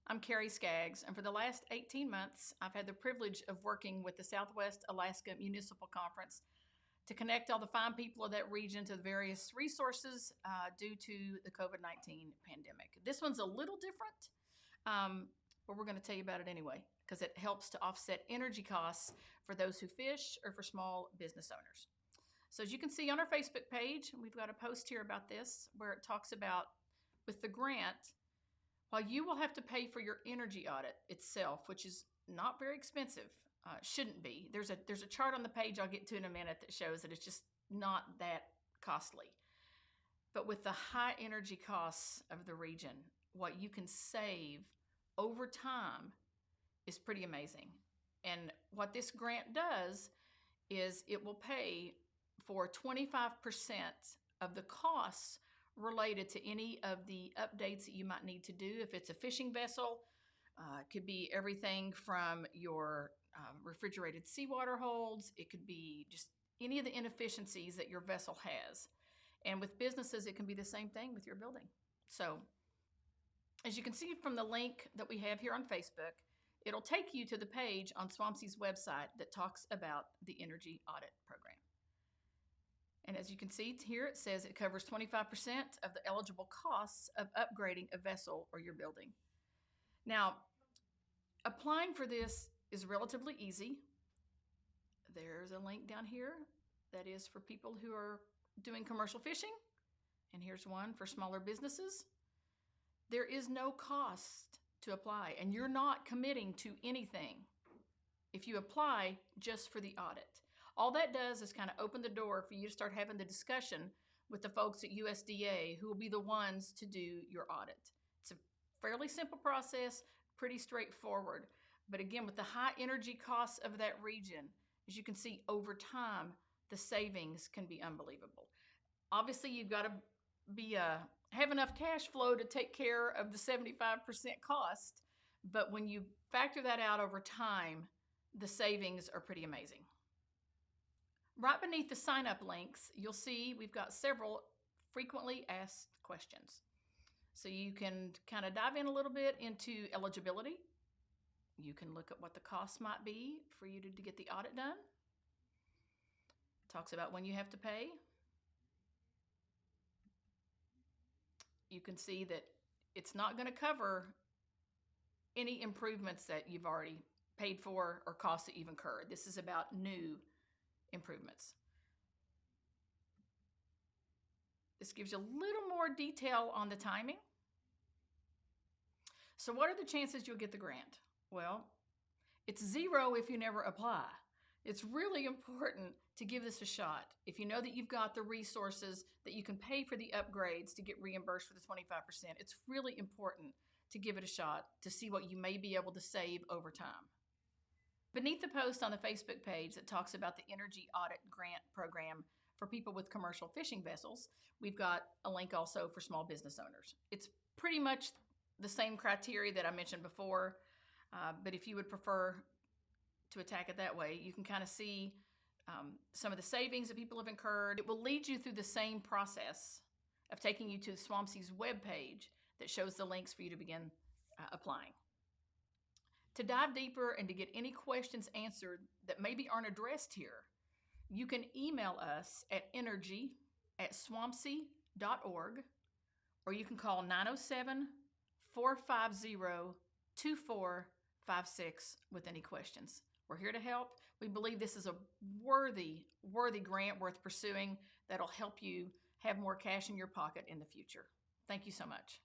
I'm Carrie Skaggs, and for the last 18 months, I've had the privilege of working with the Southwest Alaska Municipal Conference to connect all the fine people of that region to the various resources due to the COVID-19 pandemic. This one's a little different, but we're going to tell you about it anyway, because it helps to offset energy costs for those who fish or for small business owners. So as you can see on our Facebook page, we've got a post here about this where it talks about with the grant, while you will have to pay for your energy audit itself, which is not very expensive, shouldn't be. There's a chart on the page I'll get to in a minute that shows that it's just not that costly. But with the high energy costs of the region, what you can save over time is pretty amazing. And what this grant does is it will pay for 25% of the costs related to any of the updates that you might need to do. If it's a fishing vessel, it could be everything from your refrigerated seawater holds. It could be just any of the inefficiencies that your vessel has. And with businesses, it can be the same thing with your building. So as you can see from the link that we have here on Facebook, it'll take you to the page on SWAMC's website that talks about the energy audit program. And as you can see here, it says it covers 25% of the eligible costs of upgrading a vessel or your building. Now, applying for this is relatively easy. There's a link down here that is for people who are doing commercial fishing. And here's one for smaller businesses. There is no cost to apply, and you're not committing to anything if you apply just for the audit. All that does is kind of open the door for you to start having the discussion with the folks at USDA who will be the ones to do your audit. It's a fairly simple process, pretty straightforward. But again, with the high energy costs of that region, as you can see over time, the savings can be unbelievable. Obviously, you've got to have enough cash flow to take care of the 75% cost. But when you factor that out over time, the savings are pretty amazing. Right beneath the sign-up links, you'll see we've got several frequently asked questions. So you can kind of dive in a little bit into eligibility. You can look at what the cost might be for you to get the audit done. It talks about when you have to pay. You can see that it's not going to cover any improvements that you've already paid for or costs that you've incurred. This is about new improvements. This gives you a little more detail on the timing. So what are the chances you'll get the grant? Well, it's 0 if you never apply. It's really important to give this a shot. If you know that you've got the resources that you can pay for the upgrades to get reimbursed for the 25%, it's really important to give it a shot to see what you may be able to save over time. Beneath the post on the Facebook page that talks about the Energy Audit Grant Program for people with commercial fishing vessels, we've got a link also for small business owners. It's pretty much the same criteria that I mentioned before, but if you would prefer to attack it that way, you can kind of see some of the savings that people have incurred. It will lead you through the same process of taking you to SWAMC's webpage that shows the links for you to begin applying. To dive deeper and to get any questions answered that maybe aren't addressed here, you can email us at energy@swamc.org, or you can call 907-450-2456 with any questions. We're here to help. We believe this is a worthy grant worth pursuing that'll help you have more cash in your pocket in the future. Thank you so much.